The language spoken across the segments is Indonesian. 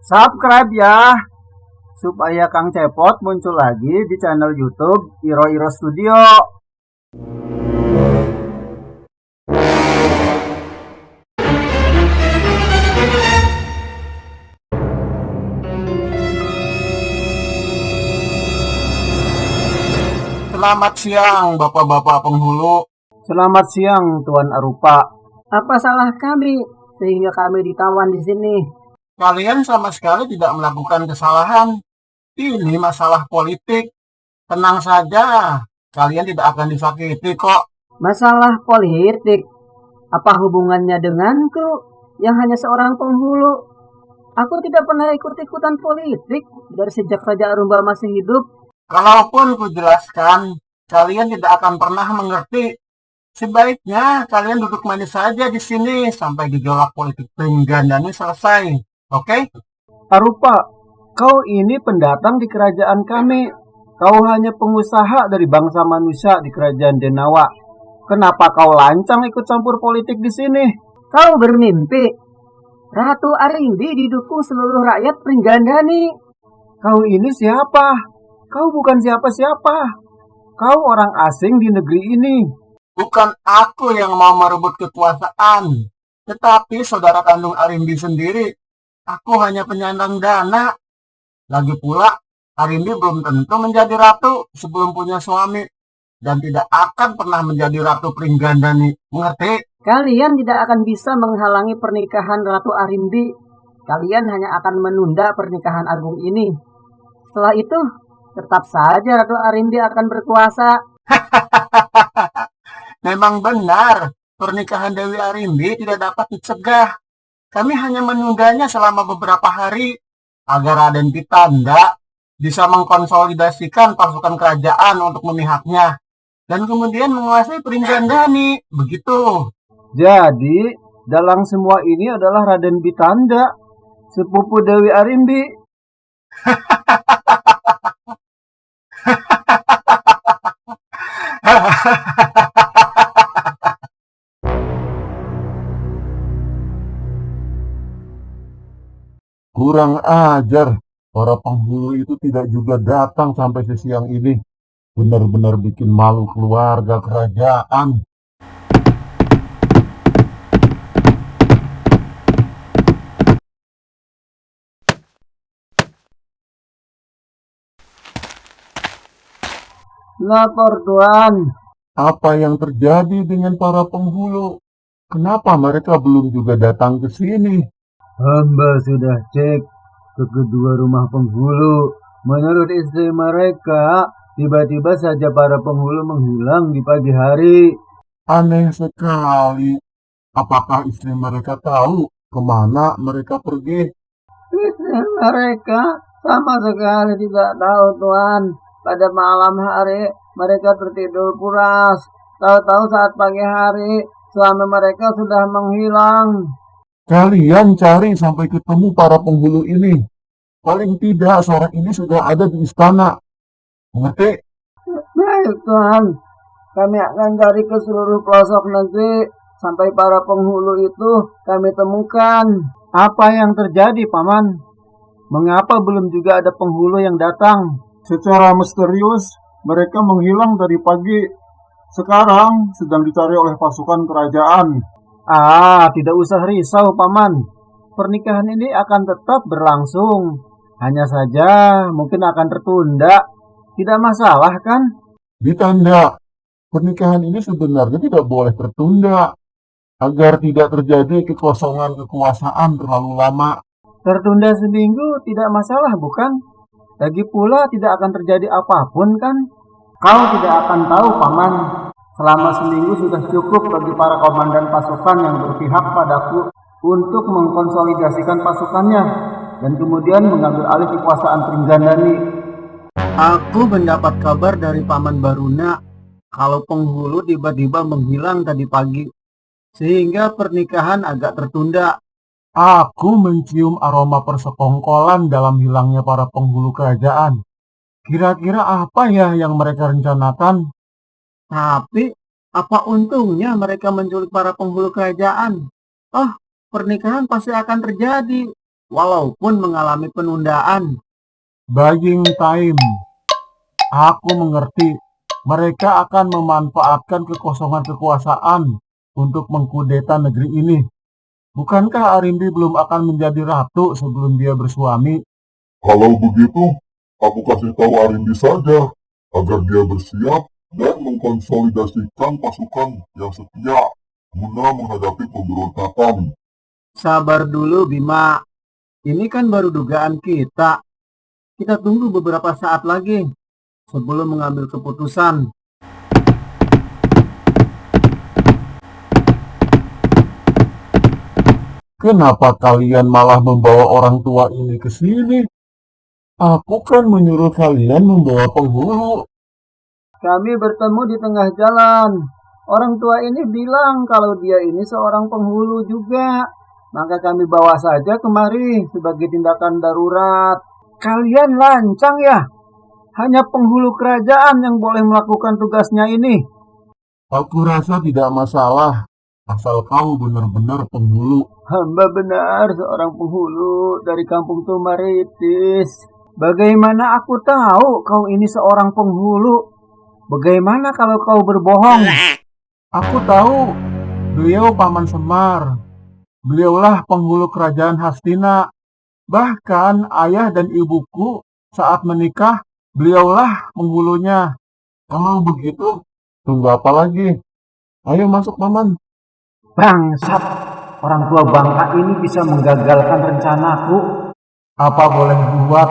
Subscribe ya, supaya Kang Cepot muncul lagi di channel YouTube Iro Iro Studio. Selamat siang, Bapak-bapak penghulu. Selamat siang, Tuan Arupa. Apa salah kami sehingga kami ditawan di sini? Kalian sama sekali tidak melakukan kesalahan. Ini masalah politik. Tenang saja, kalian tidak akan disakiti kok. Masalah politik? Apa hubungannya denganku yang hanya seorang penghulu? Aku tidak pernah ikut-ikutan politik dari sejak Raja Arumba masih hidup. Kalaupun kujelaskan, kalian tidak akan pernah mengerti. Sebaiknya kalian duduk manis saja di sini sampai gejolak politik Pringgandani selesai. Oke? Arupa, kau ini pendatang di kerajaan kami. Kau hanya pengusaha dari bangsa manusia di kerajaan Denawa. Kenapa kau lancang ikut campur politik di sini? Kau bermimpi. Ratu Arimbi didukung seluruh rakyat Pringgandani. Kau ini siapa? Kau bukan siapa-siapa. Kau orang asing di negeri ini. Bukan aku yang mau merebut kekuasaan, tetapi saudara kandung Arimbi sendiri. Aku hanya penyandang dana. Lagi pula, Arimbi belum tentu menjadi ratu sebelum punya suami. Dan tidak akan pernah menjadi ratu Pringgandani. Mengerti? Kalian tidak akan bisa menghalangi pernikahan Ratu Arimbi. Kalian hanya akan menunda pernikahan agung ini. Setelah itu, tetap saja Ratu Arimbi akan berkuasa. Memang benar, pernikahan Dewi Arimbi tidak dapat dicegah. Kami hanya menundanya selama beberapa hari agar Raden Pitanda bisa mengkonsolidasikan pasukan kerajaan untuk memihaknya dan kemudian menguasai Pringgandani. Begitu. Jadi, dalam semua ini adalah Raden Pitanda, sepupu Dewi Arimbi. Kurang ajar, para penghulu itu tidak juga datang sampai sesiang ini. Benar-benar bikin malu keluarga kerajaan. Lapor Tuan. Apa yang terjadi dengan para penghulu? Kenapa mereka belum juga datang ke sini? Hamba sudah cek ke kedua rumah penghulu. Menurut istri mereka, tiba-tiba saja para penghulu menghilang di pagi hari. Aneh sekali. Apakah istri mereka tahu kemana mereka pergi? Istri mereka sama sekali tidak tahu, Tuan. Pada malam hari mereka tertidur pulas. Tahu-tahu saat pagi hari suami mereka sudah menghilang. Kalian cari sampai ketemu para penghulu ini. Paling tidak sore ini sudah ada di istana. Mengerti? Baik, Tuan. Kami akan cari ke seluruh pelosok negeri sampai para penghulu itu kami temukan. Apa yang terjadi, Paman? Mengapa belum juga ada penghulu yang datang? Secara misterius, mereka menghilang dari pagi. Sekarang sedang dicari oleh pasukan kerajaan. Tidak usah risau, Paman. Pernikahan ini akan tetap berlangsung. Hanya saja mungkin akan tertunda. Tidak masalah, kan? Ditanda, pernikahan ini sebenarnya tidak boleh tertunda. Agar tidak terjadi kekosongan kekuasaan terlalu lama. Tertunda seminggu tidak masalah, bukan? Lagi pula tidak akan terjadi apapun, kan? Kau tidak akan tahu, Paman. Selama seminggu sudah cukup bagi para komandan pasukan yang berpihak padaku untuk mengkonsolidasikan pasukannya dan kemudian mengambil alih kekuasaan Pringgandani. Aku mendapat kabar dari Paman Baruna kalau penghulu tiba-tiba menghilang tadi pagi, sehingga pernikahan agak tertunda. Aku mencium aroma persekongkolan dalam hilangnya para penghulu kerajaan. Kira-kira apa ya yang mereka rencanakan? Tapi, apa untungnya mereka menculik para penghulu kerajaan? Oh, pernikahan pasti akan terjadi. walaupun mengalami penundaan. Buying time. Aku mengerti. Mereka akan memanfaatkan kekosongan kekuasaan untuk mengkudeta negeri ini. Bukankah Arimbi belum akan menjadi ratu sebelum dia bersuami? Kalau begitu, aku kasih tahu Arimbi saja agar dia bersiap dan mengkonsolidasikan pasukan yang setia guna menghadapi pemberontakan. Sabar dulu Bima, ini kan baru dugaan kita. Kita tunggu beberapa saat lagi sebelum mengambil keputusan. Kenapa kalian malah membawa orang tua ini ke sini? Aku kan menyuruh kalian membawa penghulu. Kami bertemu di tengah jalan. Orang tua ini bilang kalau dia ini seorang penghulu juga. Maka kami bawa saja kemari sebagai tindakan darurat. Kalian lancang ya? Hanya penghulu kerajaan yang boleh melakukan tugasnya ini. Aku rasa tidak masalah, asal kau benar-benar penghulu. Hamba benar seorang penghulu dari kampung Tumaritis. Bagaimana aku tahu kau ini seorang penghulu? Bagaimana kalau kau berbohong? Aku tahu, beliau Paman Semar. Beliaulah penghulu kerajaan Hastina. Bahkan ayah dan ibuku saat menikah, beliaulah penghulunya. Kalau begitu, tunggu apa lagi? Ayo masuk, Paman. Bangsat, orang tua bangka ini bisa menggagalkan rencanaku. Apa boleh buat,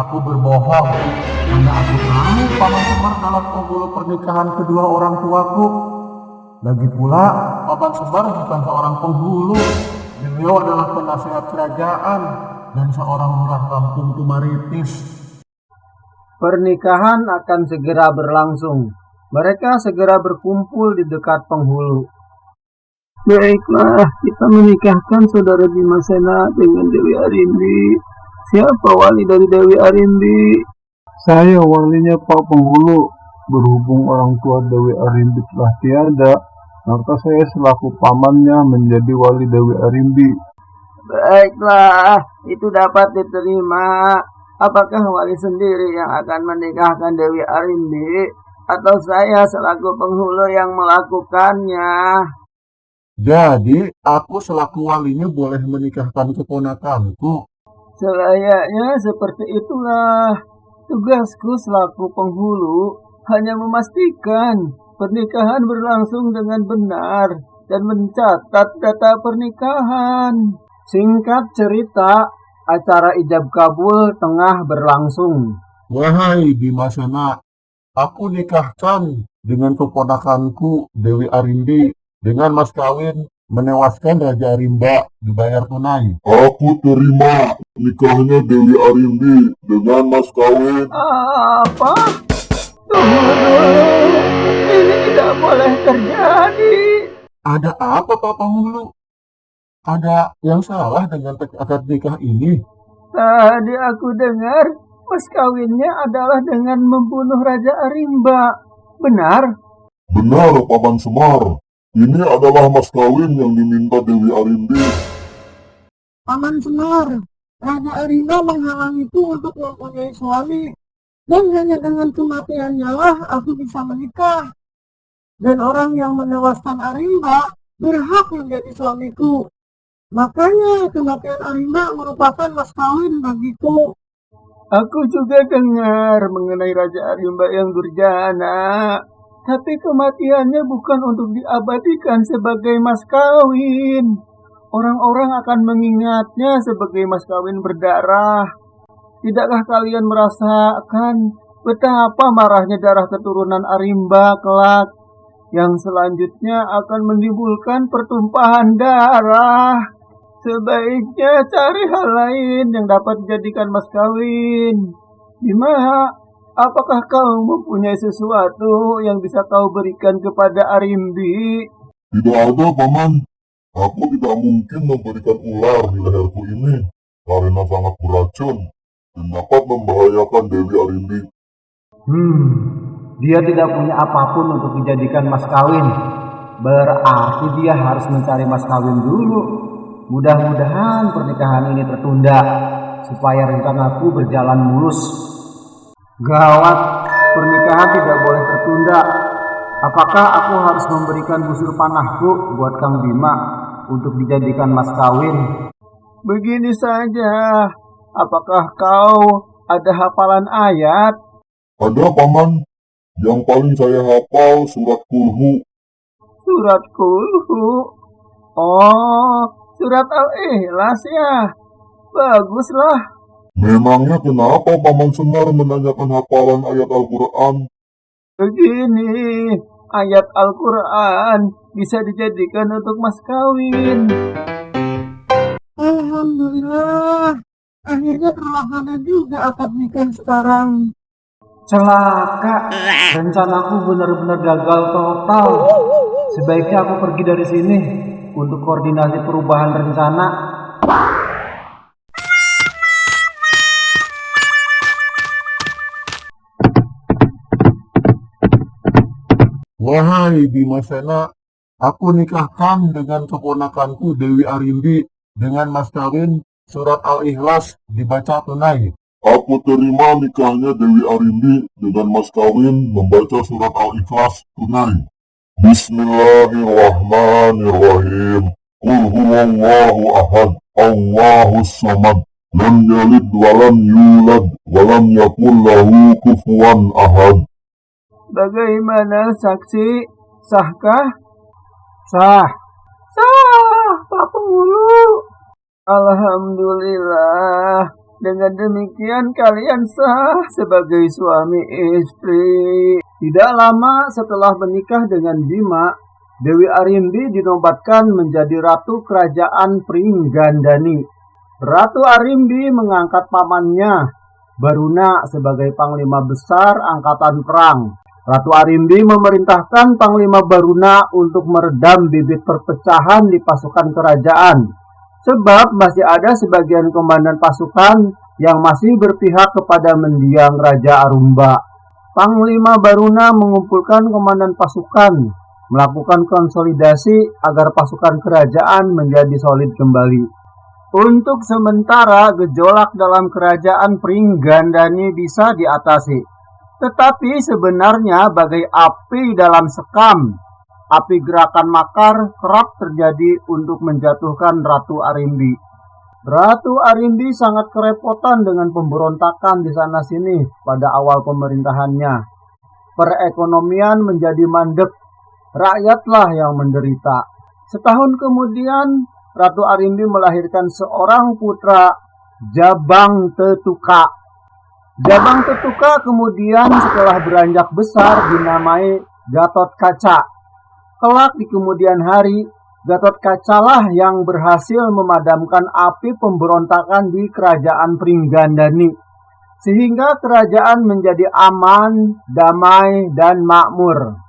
aku berbohong. Karena aku tahu Paman Semar adalah penghulu pernikahan kedua orang tuaku. Lagi pula, Paman Semar bukan seorang penghulu. Beliau adalah penasehat kerajaan dan seorang lurah kampung Tumaritis. Pernikahan akan segera berlangsung. Mereka segera berkumpul di dekat penghulu. Baiklah, kita menikahkan saudara Bimasena dengan Dewi Arimbi. Siapa wali dari Dewi Arimbi? Saya walinya Pak Penghulu. Berhubung orang tua Dewi Arimbi telah tiada, maka saya selaku pamannya menjadi wali Dewi Arimbi. Baiklah, itu dapat diterima. Apakah wali sendiri yang akan menikahkan Dewi Arimbi, atau saya selaku penghulu yang melakukannya? Jadi, aku selaku walinya boleh menikahkan keponakanku. Selayaknya seperti itulah. Tugasku selaku penghulu hanya memastikan pernikahan berlangsung dengan benar dan mencatat data pernikahan. Singkat cerita, acara ijab kabul tengah berlangsung. Wahai Bimasena, aku nikahkan dengan keponakanku Dewi Arimbi dengan mas kawin menewaskan Raja Rimba dibayar tunai. Aku terima nikahnya Dewi Arimbi dengan mas kawin. Apa? Tunggu dulu. Ini tidak boleh terjadi. Ada apa Pak Penghulu? Ada yang salah dengan akad nikah ini? Tadi aku dengar mas kawinnya adalah dengan membunuh Raja Arimba. Benar? Benar, Paman Semar. Ini adalah mas kawin yang diminta Dewi Arimbi. Paman Semar, Raja Arimba menghalangiku untuk mempunyai suami. Dan hanya dengan kematiannya lah aku bisa menikah. Dan orang yang menewaskan Arimba berhak menjadi suamiku. Makanya kematian Arimba merupakan mas kawin bagiku. Aku juga dengar mengenai Raja Arimba yang durjana. Tapi kematiannya bukan untuk diabadikan sebagai mas kawin. Orang-orang akan mengingatnya sebagai mas kawin berdarah. Tidakkah kalian merasakan betapa marahnya darah keturunan Arimba kelak, yang selanjutnya akan menimbulkan pertumpahan darah? Sebaiknya cari hal lain yang dapat dijadikan mas kawin. Bima, apakah kau mempunyai sesuatu yang bisa kau berikan kepada Arimbi? Tidak ada, Paman. Aku tidak mungkin memberikan ular di leherku ini karena sangat beracun dan dapat membahayakan Dewi Arimbi. Dia tidak punya apapun untuk dijadikan mas kawin. Berarti dia harus mencari mas kawin dulu. Mudah-mudahan pernikahan ini tertunda supaya rencanaku berjalan mulus. Gawat, pernikahan tidak boleh tertunda. Apakah aku harus memberikan busur panahku buat Kang Bima untuk dijadikan mas kawin? Begini saja, apakah kau ada hafalan ayat? Ada, Paman. Yang paling saya hafal surat Kulhu. Surat Kulhu? Oh, surat Al-Ikhlas ya. Baguslah. Memangnya kenapa Paman Semar menanyakan hafalan ayat Al-Quran? Begini, ayat Al-Quran bisa dijadikan untuk mas kawin. Alhamdulillah, akhirnya terlaksana juga akad nikah sekarang. Celaka, rencanaku benar-benar gagal total. Sebaiknya aku pergi dari sini untuk koordinasi perubahan rencana. Wahai Bima Sena, aku nikahkan dengan keponakanku Dewi Arimbi dengan mas kawin surat Al-Ikhlas dibaca tunai. Aku terima nikahnya Dewi Arimbi dengan mas kawin membaca surat Al-Ikhlas tunai. Bismillahirrahmanirrahim. Qul huwallahu ahad, Allahus samad, lam yalid walam yulad, walam yakul lahu kufuwan ahad. Bagaimana saksi? Sahkah? Sah. Sah, Pak Penghulu. Alhamdulillah. Dengan demikian kalian sah sebagai suami istri. Tidak lama setelah menikah dengan Bima, Dewi Arimbi dinobatkan menjadi Ratu Kerajaan Pringgandani. Ratu Arimbi mengangkat pamannya, Baruna, sebagai Panglima Besar Angkatan Perang. Ratu Arimbi memerintahkan Panglima Baruna untuk meredam bibit perpecahan di pasukan kerajaan, sebab masih ada sebagian komandan pasukan yang masih berpihak kepada mendiang Raja Arumba. Panglima Baruna mengumpulkan komandan pasukan, melakukan konsolidasi agar pasukan kerajaan menjadi solid kembali. Untuk sementara, gejolak dalam kerajaan Pringgandani bisa diatasi. Tetapi sebenarnya bagai api dalam sekam, api gerakan makar kerap terjadi untuk menjatuhkan Ratu Arimbi. Ratu Arimbi sangat kerepotan dengan pemberontakan di sana-sini pada awal pemerintahannya. Perekonomian menjadi mandek, rakyatlah yang menderita. Setahun kemudian, Ratu Arimbi melahirkan seorang putra, Jabang Tetuka. Jabang Tetuka kemudian setelah beranjak besar dinamai Gatot Kaca. Kelak di kemudian hari, Gatot Kacalah yang berhasil memadamkan api pemberontakan di kerajaan Pringgandani, sehingga kerajaan menjadi aman, damai, dan makmur.